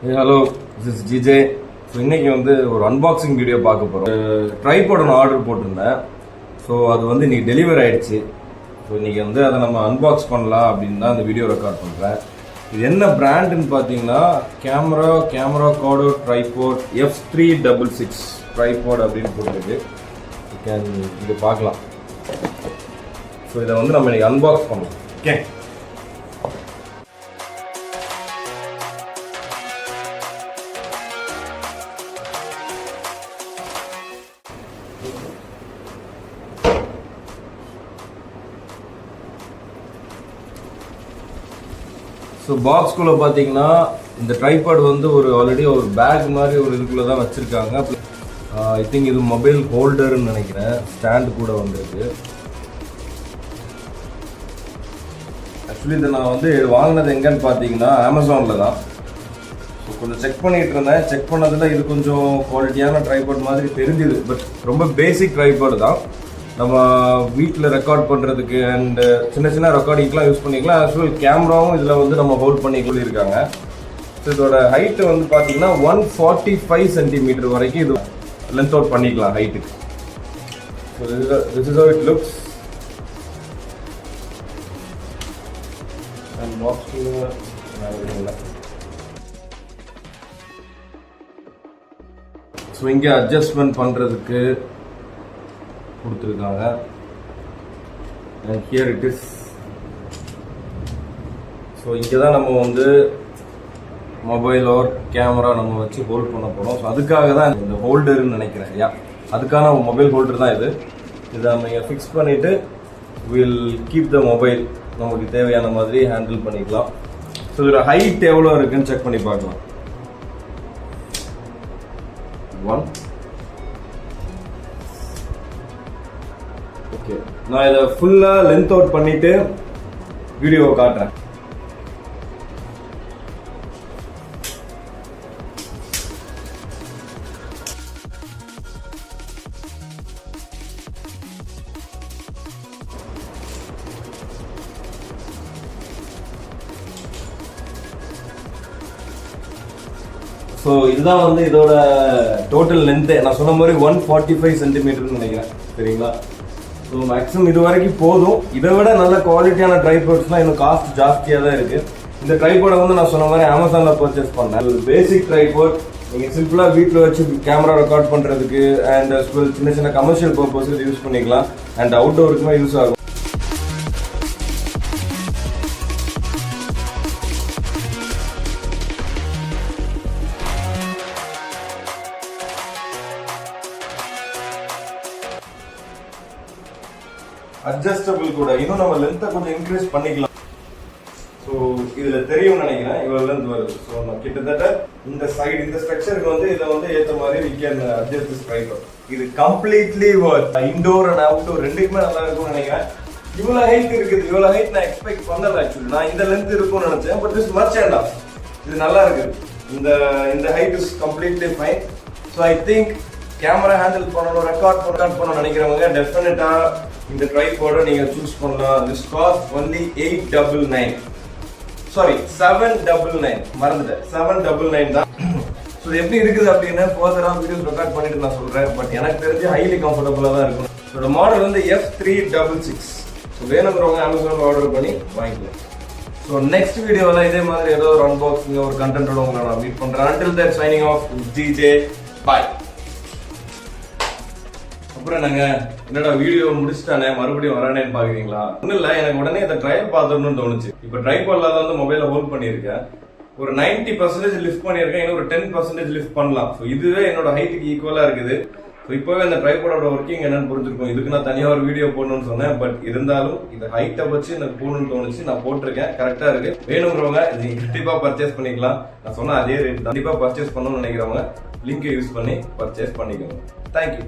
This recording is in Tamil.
Hello, this is GJ. So இன்னைக்கு வந்து ஒரு அன்பாக்சிங் வீடியோ பார்க்க போகிறோம். ட்ரைபாட் ஒன்று ஆர்டர் போட்டிருந்தேன். ஸோ அது வந்து இன்னைக்கு டெலிவரி ஆயிடுச்சு. ஸோ இன்னைக்கு வந்து அதை நம்ம அன்பாக்ஸ் பண்ணலாம் அப்படின்னு தான் இந்த வீடியோ ரெக்கார்ட் பண்ணுறேன். இது என்ன பிராண்டுன்னு பார்த்தீங்கன்னா கேமரா கார்டோ ட்ரைபாட் F366 ட்ரைபாட் அப்படின்னு போட்டுருக்கு. இது பார்க்கலாம். ஸோ இதை வந்து நம்ம இன்னைக்கு அன்பாக்ஸ் பண்ணலாம். ஓகே, ஸோ பாக்ஸ்குள்ளே பார்த்தீங்கன்னா இந்த ட்ரைபாட் வந்து ஆல்ரெடி ஒரு பேக் மாதிரி ஒரு இதுக்குள்ளே தான் வச்சுருக்காங்க. ஐ திங்க் இது மொபைல் ஹோல்டர்னு நினைக்கிறேன். ஸ்டாண்டு கூட வந்திருக்கு. ஆக்சுவலி இதை நான் வந்து வாங்கினது எங்கன்னு பார்த்தீங்கன்னா அமேசானில் தான். ஸோ கொஞ்சம் செக் பண்ணிகிட்டு இருந்தேன். செக் பண்ணதில் இது கொஞ்சம் குவாலிட்டியான ட்ரைபாட் மாதிரி தெரிஞ்சுது. பட் ரொம்ப பேசிக் ட்ரைபாட் தான். நம்ம வீட்டில் ரெக்கார்ட் பண்ணுறதுக்கு அண்ட் சின்ன சின்ன ரெக்கார்டிங்லாம் யூஸ் பண்ணிக்கலாம். ஆக்சுவல் கேமராவும் இதில் வந்து நம்ம ஹோல்ட் பண்ணி சொல்லியிருக்காங்க. ஸோ இதோட ஹைட்டு வந்து பார்த்தீங்கன்னா 145 சென்டிமீட்டர் வரைக்கும் இது லென்த் அவுட் பண்ணிக்கலாம் ஹைட்டுக்கு. So this is how it looks. And so இங்கே அட்ஜஸ்ட்மெண்ட் பண்ணுறதுக்கு கொடுத்துருக்காங்க. and here it is. So இங்கே தான் நம்ம வந்து மொபைல் ஆர் கேமரா நம்ம வச்சு ஹோல்ட் பண்ண போகிறோம். ஸோ அதுக்காக தான் இந்த ஹோல்டர்னு நினைக்கிறேன். அதுக்கான மொபைல் ஹோல்டர் தான் இது. இதை நம்ம இங்கே ஃபிக்ஸ் பண்ணிவிட்டு வில் கீப் த மொபைல் நமக்கு தேவையான மாதிரி ஹேண்டில் பண்ணிக்கலாம். ஸோ இதோட ஹைட் எவ்வளோ இருக்குன்னு செக் பண்ணி பார்க்கலாம். 1. ஓகே, நான் இதை ஃபுல்லாக லென்த் அவுட் பண்ணிட்டு வீடியோவை காட்டுறேன். ஸோ இதுதான் வந்து இதோட டோட்டல் லென்த்து. நான் சொன்ன மாதிரி 145 சென்டிமீட்டர்னு நினைக்கிறேன். சரிங்களா? ஸோ மேக்ஸிமம் இது வரைக்கும் போதும். இதை விட நல்ல குவாலிட்டியான ட்ரைபாட்ஸ்லாம் இன்னும் காஸ்ட் ஜாஸ்தியாக தான் இருக்குது. இந்த ட்ரைபாடை வந்து நான் சொன்ன மாதிரி அமேசானில் பர்ச்சேஸ் பண்ணேன். ஒரு பேசிக் ட்ரைபாட். நீங்கள் சிம்பிளாக வீட்டில் வச்சு கேமரா ரெக்கார்ட் பண்ணுறதுக்கு அண்ட் சின்ன சின்ன கமர்ஷியல் பர்பஸுக்கு யூஸ் பண்ணிக்கலாம். அண்ட் அவுட்டோருக்குமே யூஸ் ஆகும். அட்ஜஸ்டபிள் கூட. இன்னும் நம்ம லென்த்தை கொஞ்சம் இன்க்ரீஸ் பண்ணிக்கலாம். ஸோ இதில் தெரியும்னு நினைக்கிறேன் இவ்வளோ லென்த் வருது. ஸோ நம்ம கிட்டத்தட்ட இந்த சைடு இந்த ஸ்ட்ரக்சருக்கு வந்து இதை வந்து ஏற்ற மாதிரி we can adjust this tripod. இது completely worth. Indoor and outdoor ரெண்டுக்குமே நல்லா இருக்கும்னு நினைக்கிறேன். இவ்வளோ ஹைட் இருக்குது. இவ்வளோ ஹைட் நான் எக்ஸ்பெக்ட் பண்ணல. ஆக்சுவலி நான் இந்த லென்த் இருக்கும்னு நினைச்சேன். But this much and off. இது நல்லா இருக்குது. இந்த height is completely fine. So I think camera handle பண்ணணும், ரெக்கார்ட் பண்ணணும்னு நினைக்கிறவங்க டெஃபினட்டா இந்த ட்ரைபாடை நீங்க சூஸ் பண்ணலாம். This cost only 899. சாரி 799. மறந்துட்டேன், 799 தான். ஸோ எப்படி இருக்குது அப்படின்னு ஃபர்தரா வீடியோஸ் ரெக்கார்ட் பண்ணிட்டு நான் சொல்றேன். பட் எனக்கு தெரிஞ்சு ஹைலி கம்ஃபர்டபுளா தான் இருக்கும். இதோட மாடல் வந்து F366. ஸோ வேணுங்கிறவங்க அமேசான் ஆர்டர் பண்ணி வாங்கிக்கலாம். ஸோ நெக்ஸ்ட் வீடியோவில் இதே மாதிரி ஏதோ ஒரு அன்பாக்சிங் ஒரு கண்டென்ட்டோட உங்களை நான் மீட் பண்றேன். until then signing off, DJ. Bye. அப்புறம் என்னடா வீடியோ முடிச்சுட்டானே மறுபடியும் வரானேன்னு பாக்குறீங்களா? ஒன்றும் இல்லை, எனக்கு உடனே இந்த ட்ரையல் பார்த்துடணும்னு தோணுச்சு. இப்போ ட்ரைபாட்ல தான் வந்து மொபைலை ஹோல்ட் பண்ணியிருக்கேன். ஒரு 90% லிஃப்ட் பண்ணியிருக்கேன். இன்னும் ஒரு 10% லிஃப்ட் பண்ணலாம். ஸோ இதுவே என்னோட ஹைட்டுக்கு ஈக்குவலா இருக்குது. ஸோ இப்போவே அந்த ட்ரைபாடோட ஒர்க்கிங் என்னன்னு புரிஞ்சிருக்கும். இதுக்கு நான் தனியாக ஒரு வீடியோ போடணும்னு சொன்னேன். பட் இருந்தாலும் இந்த ஹைட்டை வச்சு எனக்கு போகணும்னு தோணுச்சு. நான் போட்டிருக்கேன். கரெக்டாக இருக்கு. வேணுங்கிறவங்க நீங்க கண்டிப்பாக பர்ச்சேஸ் பண்ணிக்கலாம். நான் சொன்ன அதே ரேட் கண்டிப்பாக பர்ச்சேஸ் பண்ணணும்னு நினைக்கிறவங்க லிங்கை யூஸ் பண்ணி பர்ச்சேஸ் பண்ணிக்கோங்க. தேங்க்யூ.